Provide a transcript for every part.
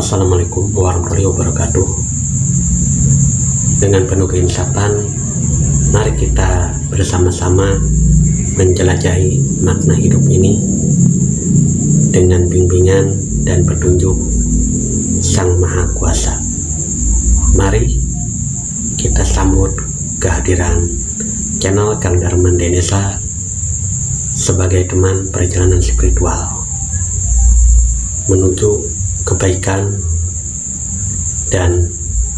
Assalamualaikum warahmatullahi wabarakatuh. Dengan penuh keinsapan, mari kita bersama-sama menjelajahi makna hidup ini dengan bimbingan dan petunjuk Sang Maha Kuasa. Mari kita sambut kehadiran channel Kang Darman Denesa sebagai teman perjalanan spiritual menuju kebaikan, dan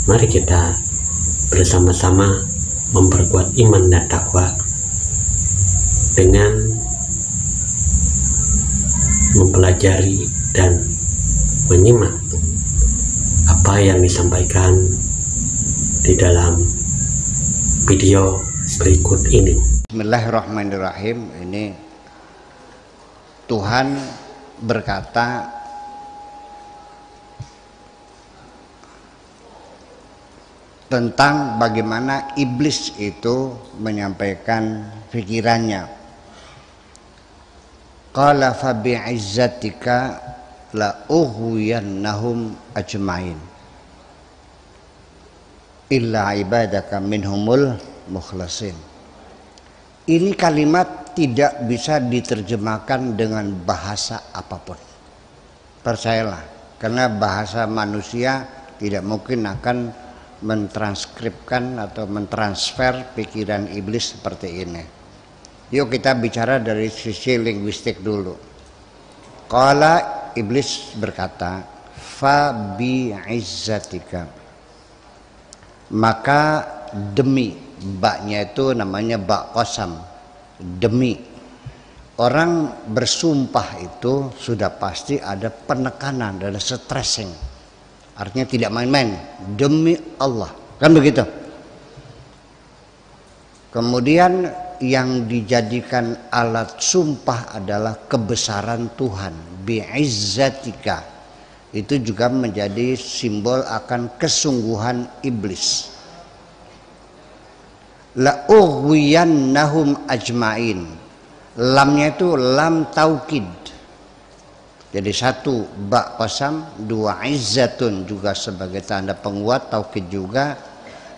mari kita bersama-sama memperkuat iman dan takwa dengan mempelajari dan menyimak apa yang disampaikan di dalam video berikut ini. Bismillahirrahmanirrahim. Ini Tuhan berkata, tentang bagaimana iblis itu menyampaikan pikirannya. Qala fa bi'izzatika la ughwiyannahum ajmain illa ibadaka minhumul mukhlasin. Ini kalimat tidak bisa diterjemahkan dengan bahasa apapun. Percayalah, karena bahasa manusia tidak mungkin akan mentranskripkan atau mentransfer pikiran iblis seperti ini. Yuk kita bicara dari sisi linguistik dulu. Qala, iblis berkata, fa bi'izzatika, maka demi, baknya itu namanya bak qasam, demi. Orang bersumpah itu sudah pasti ada penekanan, ada stressing. Artinya tidak main-main, demi Allah, kan begitu. Kemudian yang dijadikan alat sumpah adalah kebesaran Tuhan, bi'izzatika. Itu juga menjadi simbol akan kesungguhan iblis. La ughwiyannahum ajmain. Lamnya itu lam taukid. Jadi satu bak qasam, dua izzatun juga sebagai tanda penguat, taukid juga.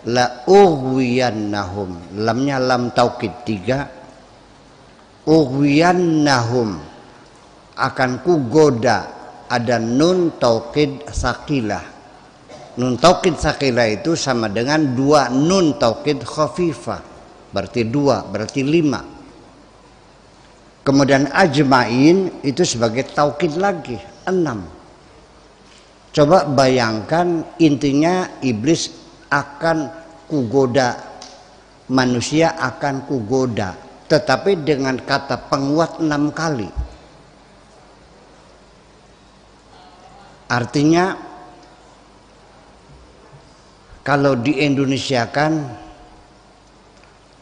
La ughwiyannahum, lamnya lam taukid tiga. Ughwiyannahum, akan kugoda, ada nun taukid sakilah. Nun taukid sakilah itu sama dengan dua nun taukid khafifah, berarti dua, berarti lima. Kemudian ajmain itu sebagai taukid lagi, 6. Coba bayangkan, intinya iblis akan kugoda, manusia akan kugoda, tetapi dengan kata penguat 6 kali. Artinya kalau di Indonesia kan,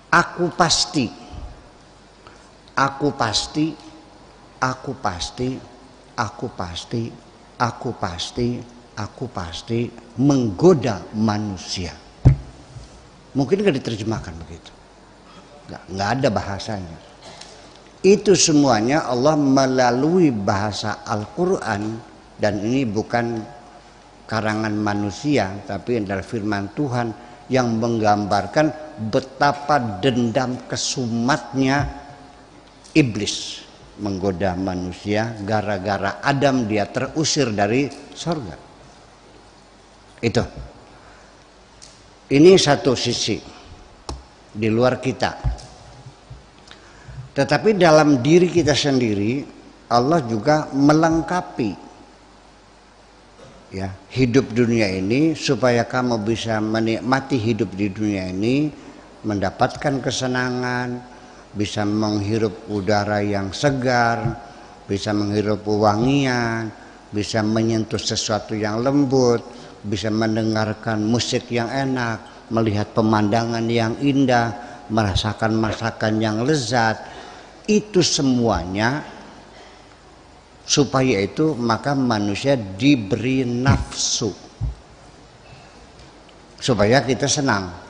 aku pasti, aku pasti, aku pasti, aku pasti, aku pasti, aku pasti menggoda manusia. Mungkin nggak diterjemahkan begitu, nggak ada bahasanya. Itu semuanya Allah melalui bahasa Al-Quran, dan ini bukan karangan manusia, tapi adalah firman Tuhan yang menggambarkan betapa dendam kesumatnya iblis menggoda manusia gara-gara Adam dia terusir dari surga. Itu. Ini satu sisi di luar kita. Tetapi dalam diri kita sendiri Allah juga melengkapi ya hidup dunia ini supaya kamu bisa menikmati hidup di dunia ini, mendapatkan kesenangan, bisa menghirup udara yang segar, bisa menghirup wangian, bisa menyentuh sesuatu yang lembut, bisa mendengarkan musik yang enak, melihat pemandangan yang indah, merasakan masakan yang lezat. Itu semuanya supaya itu maka manusia diberi nafsu supaya kita senang.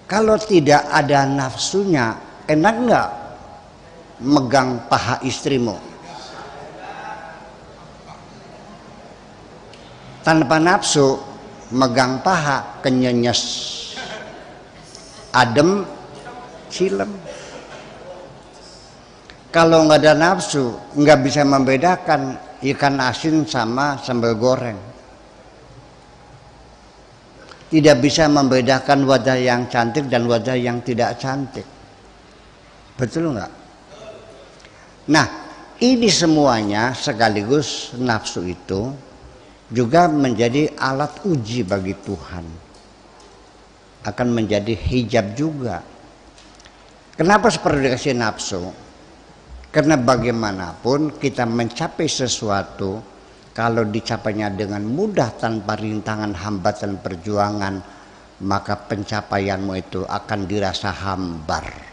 Kalau tidak ada nafsunya, enak nggak megang paha istrimu? Tanpa nafsu, megang paha kenyenyes, adem, cilem. Kalau nggak ada nafsu, nggak bisa membedakan ikan asin sama sambal goreng. Tidak bisa membedakan wajah yang cantik dan wajah yang tidak cantik. Betul nggak? Nah, ini semuanya sekaligus nafsu itu juga menjadi alat uji bagi Tuhan. Akan menjadi hijab juga. Kenapa seperti dikasih nafsu? Karena bagaimanapun kita mencapai sesuatu, kalau dicapainya dengan mudah tanpa rintangan, hambatan, perjuangan, maka pencapaianmu itu akan dirasa hambar.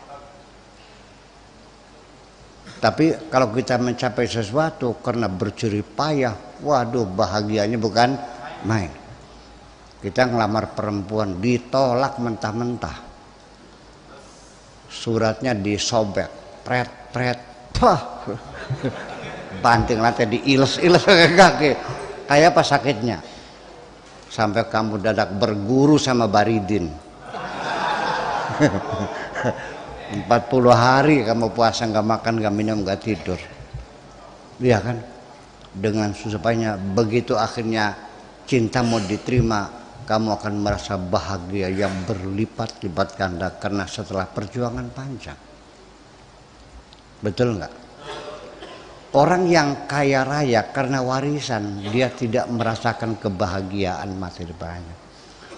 Tapi kalau kita mencapai sesuatu karena berjerih payah, waduh bahagianya bukan main. Kita ngelamar perempuan ditolak mentah-mentah, suratnya disobek, pret, banting lantai diiles-iles ke kaki, kayak apa sakitnya? Sampai kamu dadak berguru sama Baridin. 40 hari kamu puasa, nggak makan, nggak minum, nggak tidur. Iya kan? Dengan susah payahnya, begitu akhirnya cintamu diterima, kamu akan merasa bahagia yang berlipat-lipat ganda karena setelah perjuangan panjang. Betul nggak? Orang yang kaya raya karena warisan, dia tidak merasakan kebahagiaan masa depannya.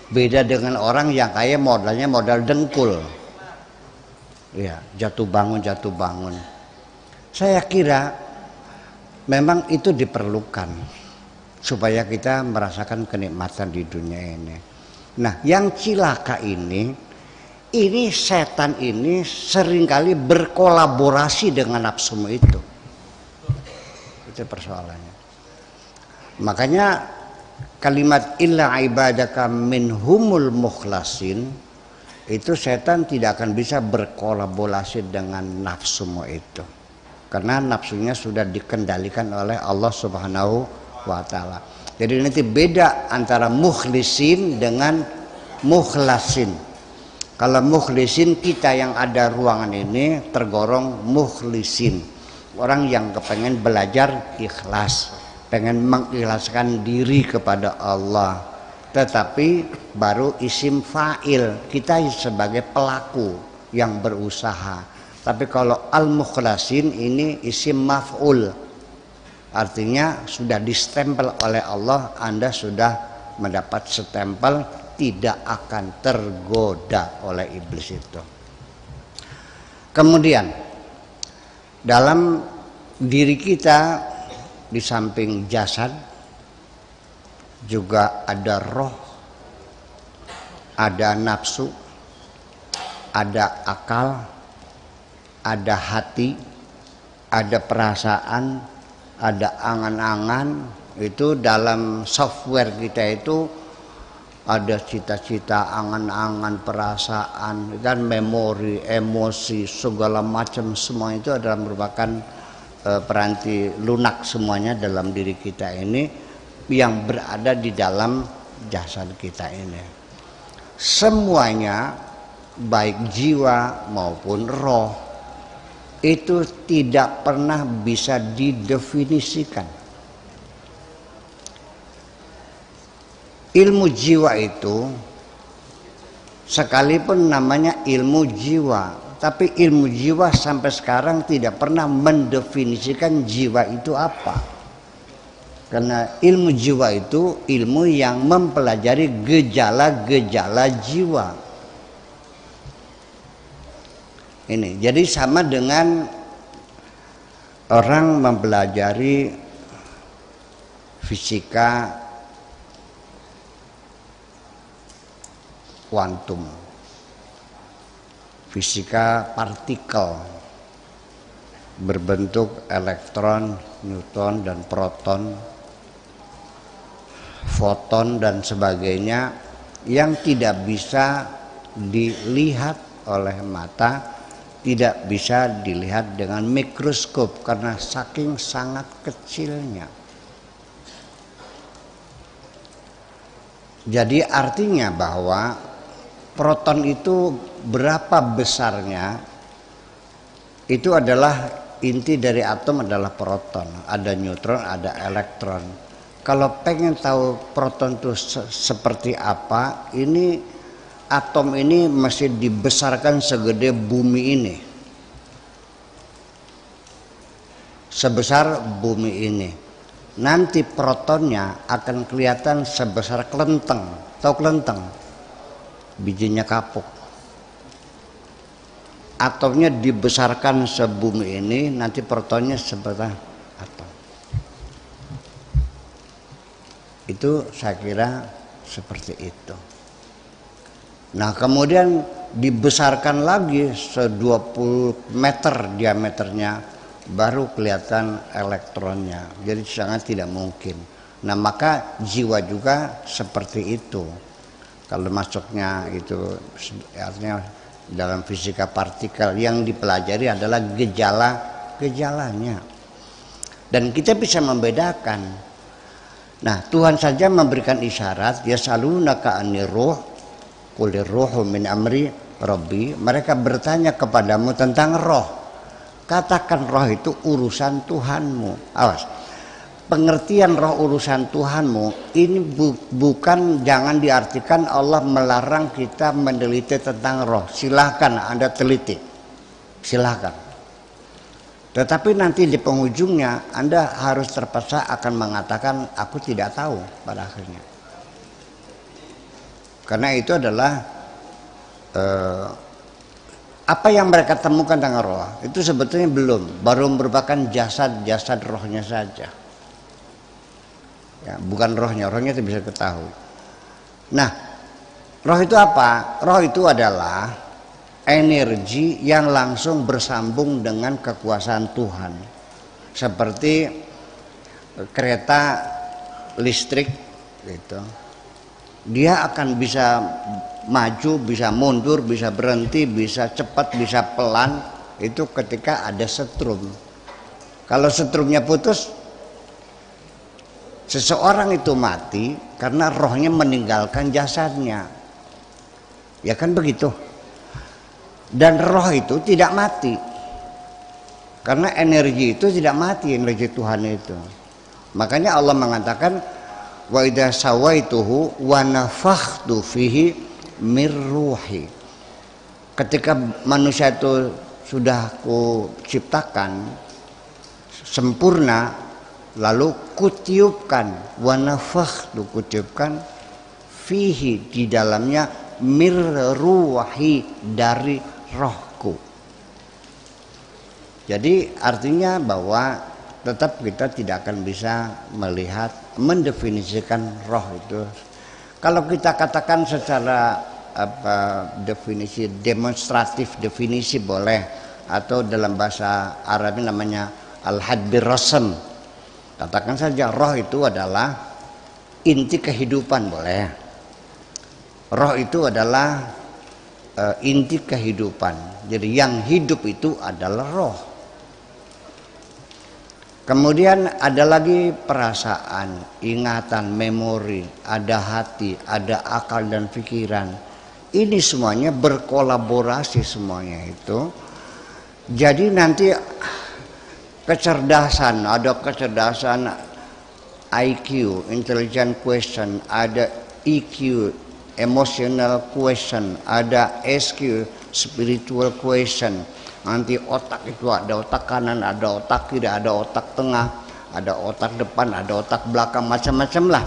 Beda dengan orang yang kaya modalnya modal dengkul. Ya, jatuh bangun. Saya kira memang itu diperlukan supaya kita merasakan kenikmatan di dunia ini. Nah, yang cilaka ini setan ini seringkali berkolaborasi dengan nafsumu itu. Itu persoalannya. Makanya kalimat illa ibadaka minhumul mukhlasin, itu setan tidak akan bisa berkolaborasi dengan nafsumu itu, karena nafsunya sudah dikendalikan oleh Allah Subhanahu wa Ta'ala. Jadi nanti beda antara mukhlisin dengan mukhlasin. Kalau mukhlisin, kita yang ada ruangan ini tergolong mukhlisin, orang yang kepengen belajar ikhlas, pengen mengikhlaskan diri kepada Allah. Tetapi baru isim fa'il, kita sebagai pelaku yang berusaha. Tapi kalau al-mukhlasin ini isim maf'ul, artinya sudah distempel oleh Allah, Anda sudah mendapat stempel, tidak akan tergoda oleh iblis itu. Kemudian dalam diri kita, di samping jasad juga ada roh, ada nafsu, ada akal, ada hati, ada perasaan, ada angan-angan. Itu dalam software kita itu ada cita-cita, angan-angan, perasaan, dan memori, emosi, segala macam, semua itu adalah merupakan peranti lunak semuanya dalam diri kita ini, yang berada di dalam jasad kita ini. Semuanya baik jiwa maupun roh itu tidak pernah bisa didefinisikan. Ilmu jiwa itu sekalipun namanya ilmu jiwa, tapi ilmu jiwa sampai sekarang tidak pernah mendefinisikan jiwa itu apa. Karena ilmu jiwa itu ilmu yang mempelajari gejala-gejala jiwa. Ini jadi sama dengan orang mempelajari fisika kuantum, fisika partikel berbentuk elektron, neutron, dan proton, foton dan sebagainya, yang tidak bisa dilihat oleh mata, tidak bisa dilihat dengan mikroskop karena saking sangat kecilnya. Jadi artinya bahwa proton itu berapa besarnya, itu adalah inti dari atom adalah proton. Ada neutron, ada elektron. Kalau pengen tahu proton itu seperti apa, ini atom ini masih dibesarkan segede bumi ini. Sebesar bumi ini. Nanti protonnya akan kelihatan sebesar kelenteng. Tahu kelenteng? Bijinya kapuk. Atomnya dibesarkan sebumi ini, nanti protonnya sebesar atom. Itu saya kira seperti itu. Nah kemudian dibesarkan lagi 20 meter diameternya, baru kelihatan elektronnya. Jadi sangat tidak mungkin. Nah maka jiwa juga seperti itu. Kalau masuknya itu artinya dalam fisika partikel yang dipelajari adalah gejalanya. Dan kita bisa membedakan. Nah Tuhan saja memberikan isyarat, yasalunaka anir ruh qulir ruhu min amri rabbi. Mereka bertanya kepadamu tentang roh. Katakan roh itu urusan Tuhanmu. Awas, pengertian roh urusan Tuhanmu ini bukan, jangan diartikan Allah melarang kita meneliti tentang roh. Silahkan Anda teliti, silahkan. Tetapi nanti di penghujungnya Anda harus terpaksa akan mengatakan aku tidak tahu pada akhirnya. Karena itu adalah apa yang mereka temukan tentang roh itu sebetulnya baru merupakan jasad rohnya saja. Ya, bukan rohnya itu bisa ketahui. Nah, roh itu apa? Roh itu adalah energi yang langsung bersambung dengan kekuasaan Tuhan. Seperti kereta listrik gitu. Dia akan bisa maju, bisa mundur, bisa berhenti, bisa cepat, bisa pelan, itu ketika ada setrum. Kalau setrumnya putus, seseorang itu mati karena rohnya meninggalkan jasadnya. Ya kan begitu. Dan roh itu tidak mati. Karena energi itu tidak mati, energi Tuhan itu. Makanya Allah mengatakan wa idza sawaituhu wa nafakhtu fihi mir ruhi. Ketika manusia itu sudah ku ciptakan sempurna, lalu kutiupkan wa nafakhtu, kutiupkan fihi, di dalamnya mir ruhi, dari rohku. Jadi artinya bahwa tetap kita tidak akan bisa melihat, mendefinisikan roh itu. Kalau kita katakan secara definisi demonstratif, definisi boleh, atau dalam bahasa Arab namanya al-had birrasm. Katakan saja roh itu adalah inti kehidupan, boleh. Roh itu adalah inti kehidupan. Jadi yang hidup itu adalah roh. Kemudian ada lagi perasaan, ingatan, memori, ada hati, ada akal dan pikiran. Ini semuanya berkolaborasi semuanya itu. Jadi nanti kecerdasan, ada kecerdasan IQ, intelligent question, ada EQ, emotional question, ada SQ, spiritual question. Nanti otak itu ada otak kanan, ada otak kiri, ada otak tengah, ada otak depan, ada otak belakang, macam-macam lah.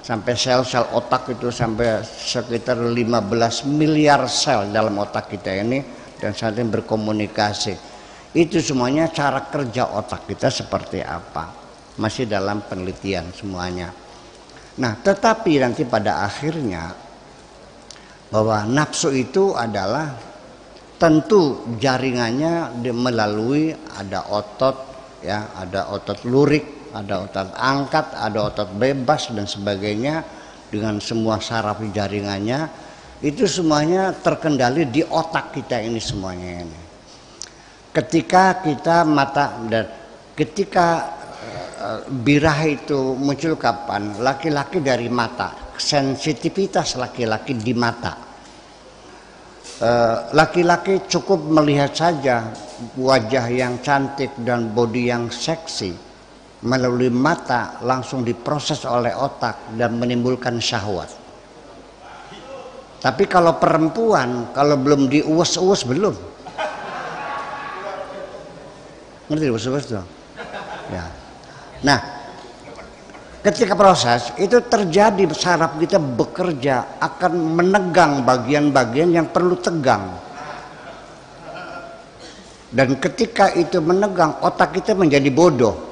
Sampai sel-sel otak itu sampai sekitar 15 miliar sel dalam otak kita ini, dan saling berkomunikasi. Itu semuanya cara kerja otak kita seperti apa. Masih dalam penelitian semuanya. Nah, tetapi nanti pada akhirnya bahwa nafsu itu adalah tentu jaringannya melalui ada otot, ya, ada otot lurik, ada otot angkat, ada otot bebas dan sebagainya, dengan semua saraf jaringannya. Itu semuanya terkendali di otak kita ini semuanya ini. Ketika kita ketika birah itu muncul kapan? Laki-laki dari mata. sensitivitas laki-laki di mata. Laki-laki cukup melihat saja wajah yang cantik dan bodi yang seksi melalui mata langsung diproses oleh otak dan menimbulkan syahwat. Tapi kalau perempuan, kalau belum diuus-uus belum. Ngerti uus-uus dong? Ya. Nah, ketika proses itu terjadi, saraf kita bekerja akan menegang bagian-bagian yang perlu tegang. Dan ketika itu menegang, otak kita menjadi bodoh.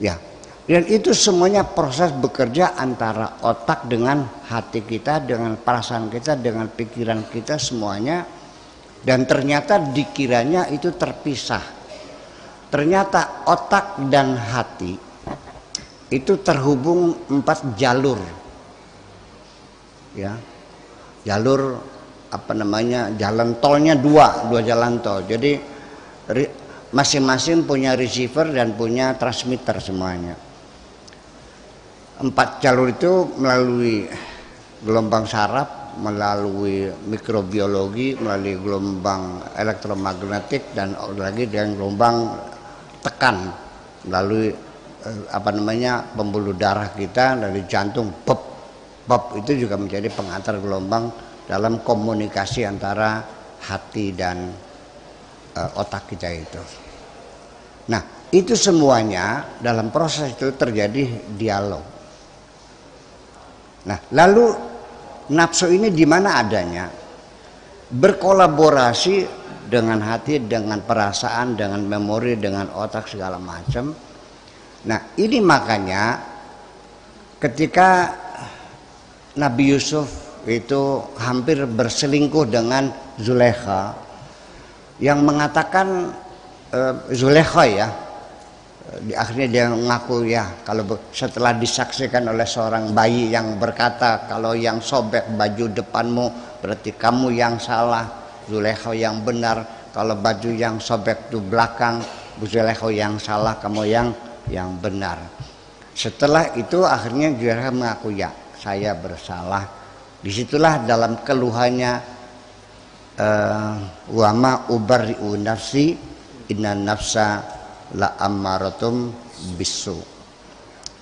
Ya. Dan itu semuanya proses bekerja antara otak dengan hati kita, dengan perasaan kita, dengan pikiran kita semuanya. Dan ternyata dikiranya itu terpisah. Ternyata otak dan hati itu terhubung 4 jalur. Ya. Jalur apa namanya? Jalan tolnya dua jalan tol. Jadi masing-masing punya receiver dan punya transmitter semuanya. 4 jalur itu melalui gelombang saraf, melalui mikrobiologi, melalui gelombang elektromagnetik, dan lagi dengan gelombang tekan melalui apa namanya pembuluh darah kita dari jantung. Pop itu juga menjadi pengantar gelombang dalam komunikasi antara hati dan otak kita itu. Nah, itu semuanya dalam proses itu terjadi dialog. Nah, lalu nafsu ini di mana adanya? Berkolaborasi dengan hati, dengan perasaan, dengan memori, dengan otak segala macam. Nah, ini makanya ketika Nabi Yusuf itu hampir berselingkuh dengan Zulaikha, yang mengatakan Zulaikha ya, akhirnya dia mengaku ya, kalau setelah disaksikan oleh seorang bayi yang berkata kalau yang sobek baju depanmu berarti kamu yang salah, Zulaikha yang benar, kalau baju yang sobek itu belakang, Zulaikha yang salah, kamu yang benar. Setelah itu akhirnya Zulaikha mengaku ya, saya bersalah. Disitulah dalam keluhannya wa ma ubarri'u nafsi inna nafsa la ammaratum bisu,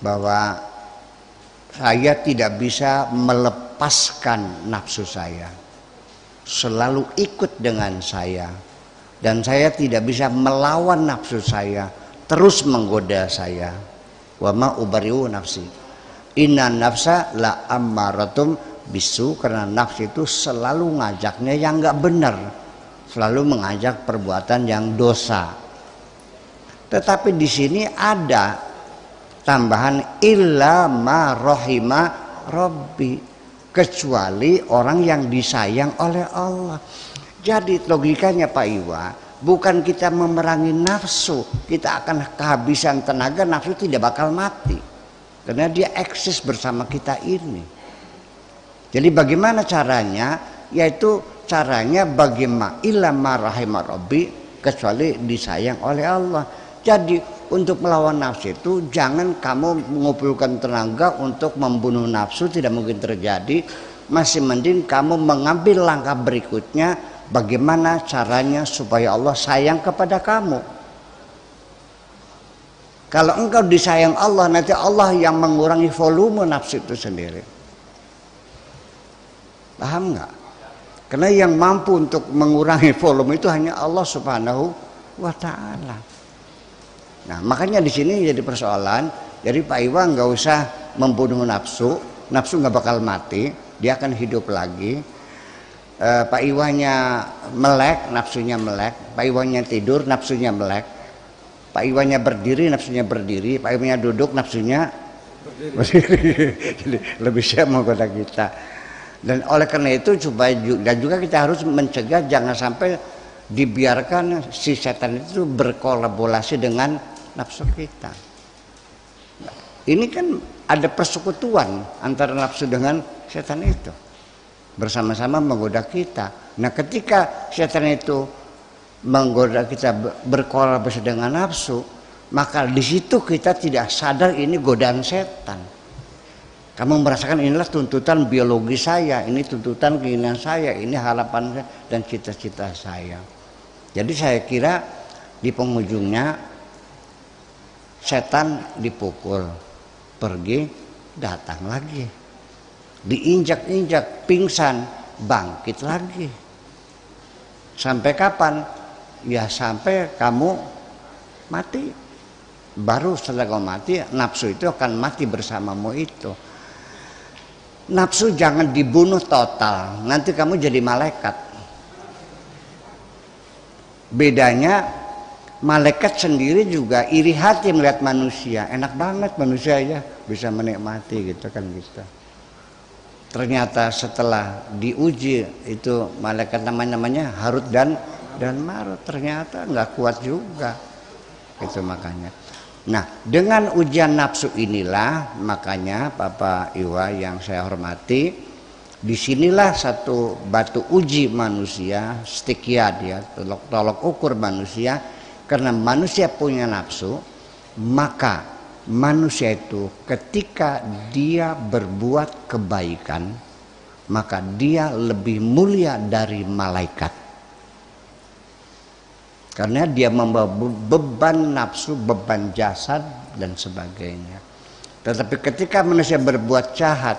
bahwa saya tidak bisa melepaskan nafsu saya, selalu ikut dengan saya, dan saya tidak bisa melawan nafsu saya, terus menggoda saya. Wa ma ubarri'u nafsi inna nafsa la ammaratum bisu, karena nafsu itu selalu ngajaknya yang nggak benar, selalu mengajak perbuatan yang dosa. Tetapi di sini ada tambahan illa ma rahima rabbi, kecuali orang yang disayang oleh Allah. Jadi logikanya Pak Iwa, bukan kita memerangi nafsu, kita akan kehabisan tenaga, nafsu tidak bakal mati karena dia eksis bersama kita ini. Jadi bagaimana caranya? Yaitu caranya bagaimana illa ma rahima rabbi, kecuali disayang oleh Allah. Jadi untuk melawan nafsu itu jangan kamu mengumpulkan tenaga untuk membunuh nafsu, tidak mungkin terjadi. Masih mending kamu mengambil langkah berikutnya, bagaimana caranya supaya Allah sayang kepada kamu. Kalau engkau disayang Allah, nanti Allah yang mengurangi volume nafsu itu sendiri. Paham nggak? Karena yang mampu untuk mengurangi volume itu hanya Allah Subhanahu wa Ta'ala. Nah, makanya di sini jadi persoalan. Jadi Pak Iwa nggak usah membunuh nafsu, nafsu nggak bakal mati, dia akan hidup lagi. Pak Iwanya melek, nafsunya melek. Pak Iwanya tidur, nafsunya melek. Pak Iwanya berdiri, nafsunya berdiri. Pak Iwanya duduk, nafsunya berdiri. Jadi lebih siap menggoda kita. Dan oleh karena itu dan juga kita harus mencegah jangan sampai dibiarkan si setan itu berkolaborasi dengan nafsu kita. Ini kan ada persekutuan antara nafsu dengan setan itu, bersama-sama menggoda kita. Nah, ketika setan itu menggoda kita berkolaborasi dengan nafsu, maka di situ kita tidak sadar ini godaan setan. Kamu merasakan inilah tuntutan biologi saya, ini tuntutan keinginan saya, ini harapan saya dan cita-cita saya. Jadi saya kira di penghujungnya setan dipukul, pergi, datang lagi, diinjak-injak, pingsan, bangkit lagi. Sampai kapan? Ya sampai kamu mati. Baru setelah kamu mati, nafsu itu akan mati bersamamu itu. Nafsu jangan dibunuh total, nanti kamu jadi malaikat. Bedanya malaikat sendiri juga iri hati melihat manusia, enak banget manusia ya bisa menikmati gitu kan gitu. Ternyata setelah diuji itu malaikat namanya Harut dan Marut, ternyata nggak kuat juga. Itu makanya. Nah, dengan ujian nafsu inilah makanya Bapak Iwa yang saya hormati, disinilah satu batu uji manusia, stikiat ya, tolok ukur manusia. Karena manusia punya nafsu, maka manusia itu ketika dia berbuat kebaikan, maka dia lebih mulia dari malaikat. Karena dia membawa beban nafsu, beban jasad dan sebagainya. Tetapi ketika manusia berbuat jahat,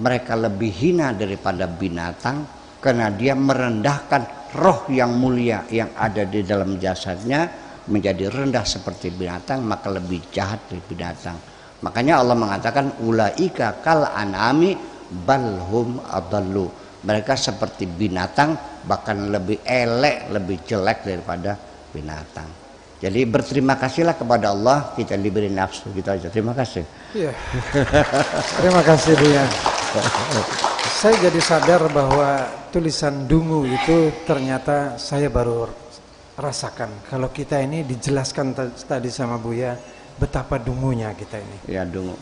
mereka lebih hina daripada binatang karena dia merendahkan roh yang mulia yang ada di dalam jasadnya menjadi rendah seperti binatang, maka lebih jahat dari binatang. Makanya Allah mengatakan ulaika kal an'ami balhum adallu. Mereka seperti binatang, bahkan lebih elek, lebih jelek daripada binatang. Jadi berterima kasihlah kepada Allah, kita diberi nafsu gitu aja. Terima kasih. Iya. Terima kasih Buya. Saya jadi sadar bahwa tulisan dungu itu ternyata saya baru rasakan. Kalau kita ini dijelaskan tadi sama Buya betapa dungunya kita ini. Ya, dungu.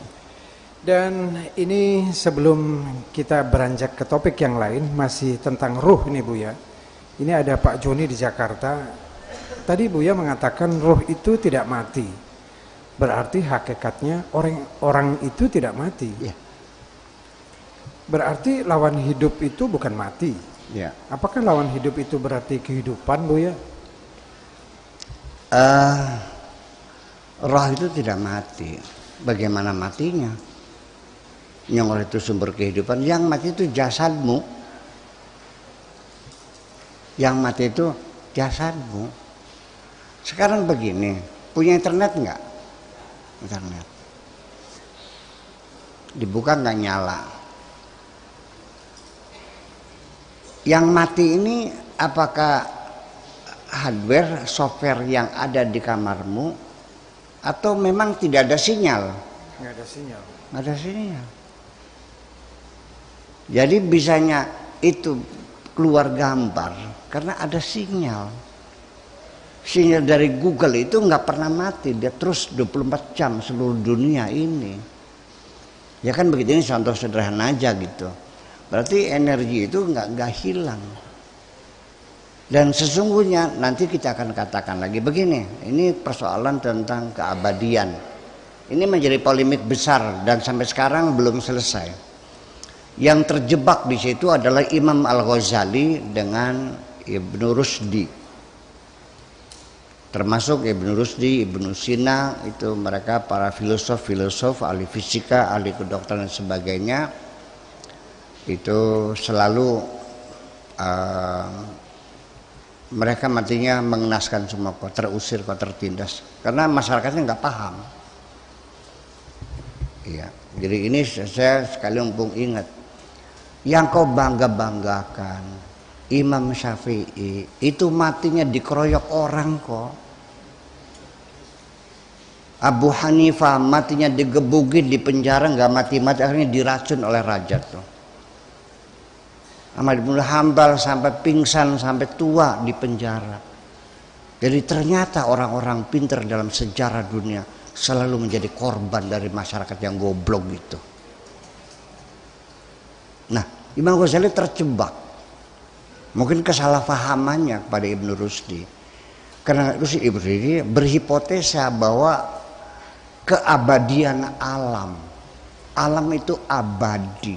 Dan ini sebelum kita beranjak ke topik yang lain, masih tentang ruh ini Buya. Ini ada Pak Joni di Jakarta. Tadi Buya mengatakan ruh itu tidak mati. Berarti hakikatnya orang itu tidak mati. Ya. Berarti lawan hidup itu bukan mati. Ya. Apakah lawan hidup itu berarti kehidupan Buya? Roh itu tidak mati. Bagaimana matinya? Yang itu sumber kehidupan. Yang mati itu jasadmu. Yang mati itu jasadmu. Sekarang begini, punya internet nggak? Internet. Dibuka nggak nyala. Yang mati ini apakah hardware, software yang ada di kamarmu atau memang tidak ada sinyal? Nggak ada sinyal. Nggak ada sinyal. Jadi bisanya itu keluar gambar karena ada sinyal. Sinyal dari Google itu nggak pernah mati, dia terus 24 jam seluruh dunia ini. Ya kan begitu, ini contoh sederhana aja gitu. Berarti energi itu nggak hilang. Dan sesungguhnya nanti kita akan katakan lagi begini, ini persoalan tentang keabadian. Ini menjadi polemik besar dan sampai sekarang belum selesai. Yang terjebak di situ adalah Imam Al-Ghazali dengan Ibnu Rusdi. Termasuk Ibnu Rusdi, Ibnu Sina, itu mereka para filosof, ahli fisika, ahli kedokteran dan sebagainya. Itu selalu mereka matinya mengenaskan semua kok, terusir kok, tertindas. Karena masyarakatnya nggak paham. Iya, jadi ini saya sekali mumpung ingat. Yang kau bangga-banggakan Imam Syafi'i itu matinya dikeroyok orang kok. Abu Hanifah matinya digebukin di penjara, nggak mati-mati, akhirnya diracun oleh raja tuh. Ahmad bin Hambal sampai pingsan, sampai tua di penjara. Jadi ternyata orang-orang pintar dalam sejarah dunia selalu menjadi korban dari masyarakat yang goblok gitu. Nah, Imam Ghazali terjebak. Mungkin kesalahpahamannya kepada Ibnu Rusdi. Karena itu si Ibrani berhipotesa bahwa keabadian alam itu abadi.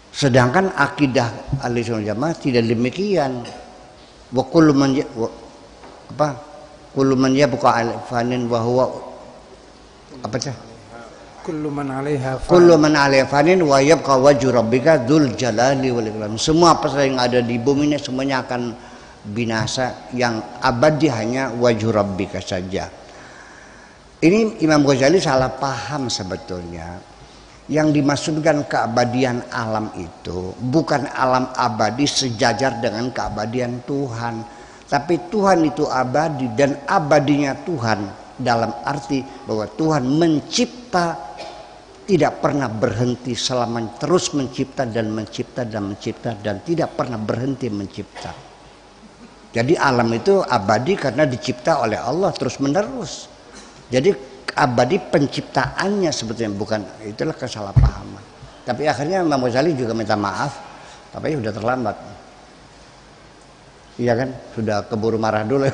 Sedangkan akidah Ahlussunnah wal Jamaah tidak demikian. Wa kullu man kullu man yabqa fanin wa huwa apa sih? Kullu man 'alaiha fan. Kullu man 'alaiha fanin wa yabqa wajhu rabbika dzul jalali wal ikram. Semua apa yang ada di bumi ini semuanya akan binasa, yang abadi hanya wajhu rabbika saja. Ini Imam Ghazali salah paham sebetulnya. Yang dimaksudkan keabadian alam itu bukan alam abadi sejajar dengan keabadian Tuhan, tapi Tuhan itu abadi, dan abadinya Tuhan dalam arti bahwa Tuhan mencipta tidak pernah berhenti, selama terus mencipta dan mencipta dan mencipta dan tidak pernah berhenti mencipta. Jadi alam itu abadi karena dicipta oleh Allah terus menerus. Jadi abadi penciptaannya sebetulnya, bukan, itulah kesalahpahaman. Tapi akhirnya Imam Ghazali juga minta maaf, tapi sudah terlambat. Iya kan, sudah keburu marah dulu.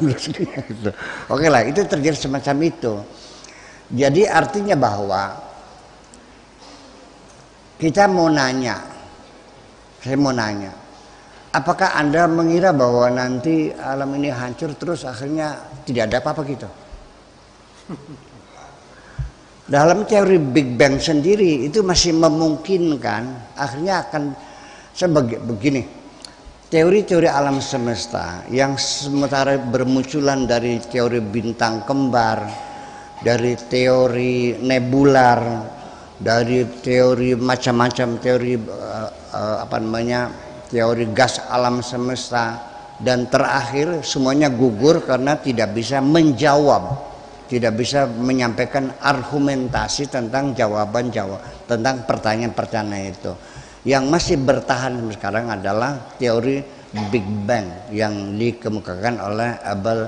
Oke lah, itu terjadi semacam itu. Jadi artinya bahwa kita mau nanya, saya mau nanya, apakah Anda mengira bahwa nanti alam ini hancur terus akhirnya tidak ada apa-apa gitu? Dalam teori Big Bang sendiri itu masih memungkinkan akhirnya akan begini. Teori-teori alam semesta yang sementara bermunculan dari teori bintang kembar, dari teori nebular, dari teori macam-macam teori teori gas alam semesta, dan terakhir semuanya gugur karena tidak bisa menjawab, tidak bisa menyampaikan argumentasi tentang tentang pertanyaan-pertanyaan itu. Yang masih bertahan sekarang adalah teori Big Bang yang dikemukakan oleh Abel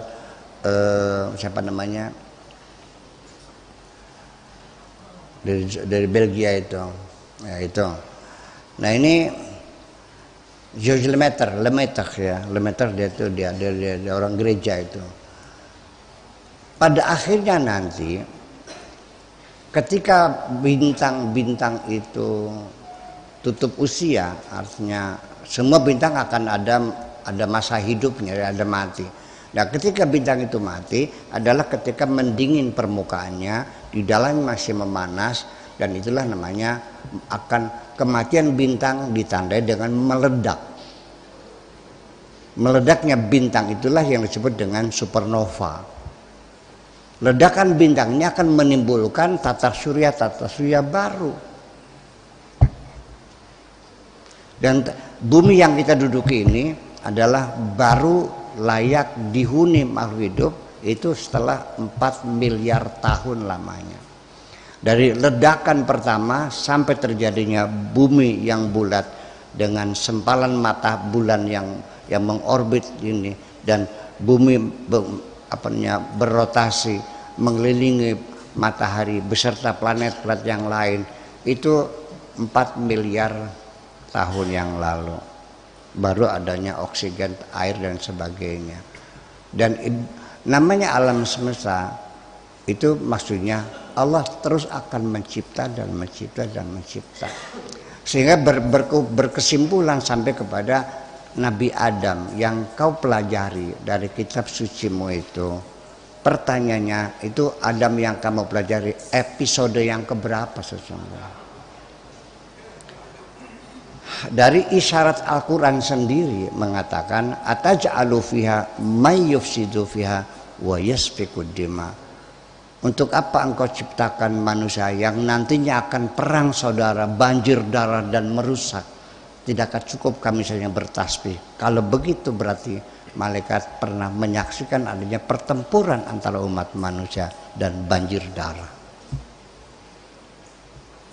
dari Belgia itu. Ya, itu. Nah ini Georges Lemaitre dia orang gereja itu. Pada akhirnya nanti ketika bintang-bintang itu tutup usia, artinya semua bintang akan ada masa hidupnya, ada mati. Nah, ketika bintang itu mati adalah ketika mendingin permukaannya, di dalamnya masih memanas, dan itulah namanya akan kematian bintang ditandai dengan meledak. Meledaknya bintang itulah yang disebut dengan supernova. Ledakan bintang ini akan menimbulkan tata surya baru. Dan bumi yang kita duduki ini adalah baru layak dihuni makhluk hidup itu setelah 4 miliar tahun lamanya. Dari ledakan pertama sampai terjadinya bumi yang bulat dengan sempalan mata bulan yang mengorbit ini, dan bumi berotasi mengelilingi matahari beserta planet-planet yang lain itu 4 miliar tahun yang lalu baru adanya oksigen, air dan sebagainya. Dan namanya alam semesta itu maksudnya Allah terus akan mencipta dan mencipta dan mencipta, sehingga berkesimpulan sampai kepada Nabi Adam yang kau pelajari dari kitab sucimu itu. Pertanyaannya itu, Adam yang kamu pelajari episode yang keberapa sesungguhnya? Dari isyarat Al-Quran sendiri mengatakan ataj'alu fiha may yufsidu fiha wa yasfikud dima. Untuk apa engkau ciptakan manusia yang nantinya akan perang saudara, banjir darah dan merusak? Tidakkah cukup kami saja bertasbih? Kalau begitu berarti malaikat pernah menyaksikan adanya pertempuran antara umat manusia dan banjir darah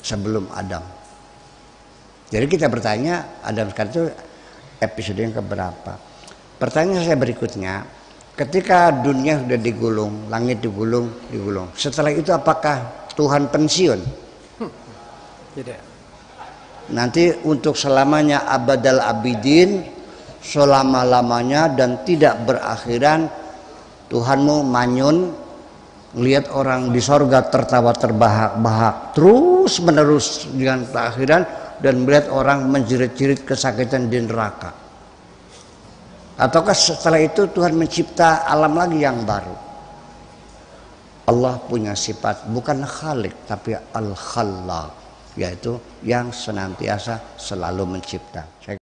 sebelum Adam. Jadi kita bertanya, Adam sekarang itu episode yang keberapa? Pertanyaan saya berikutnya, ketika dunia sudah digulung, langit digulung, setelah itu apakah Tuhan pensiun? Tidak. Nanti untuk selamanya abadal abidin, selama-lamanya dan tidak berakhiran, Tuhanmu manyun, lihat orang di sorga tertawa terbahak-bahak terus menerus dengan keakhiran, dan melihat orang menjerit-jerit kesakitan di neraka. Ataukah setelah itu Tuhan mencipta alam lagi yang baru? Allah punya sifat bukan Khalik tapi Al-Khallaq, yaitu yang senantiasa selalu mencipta.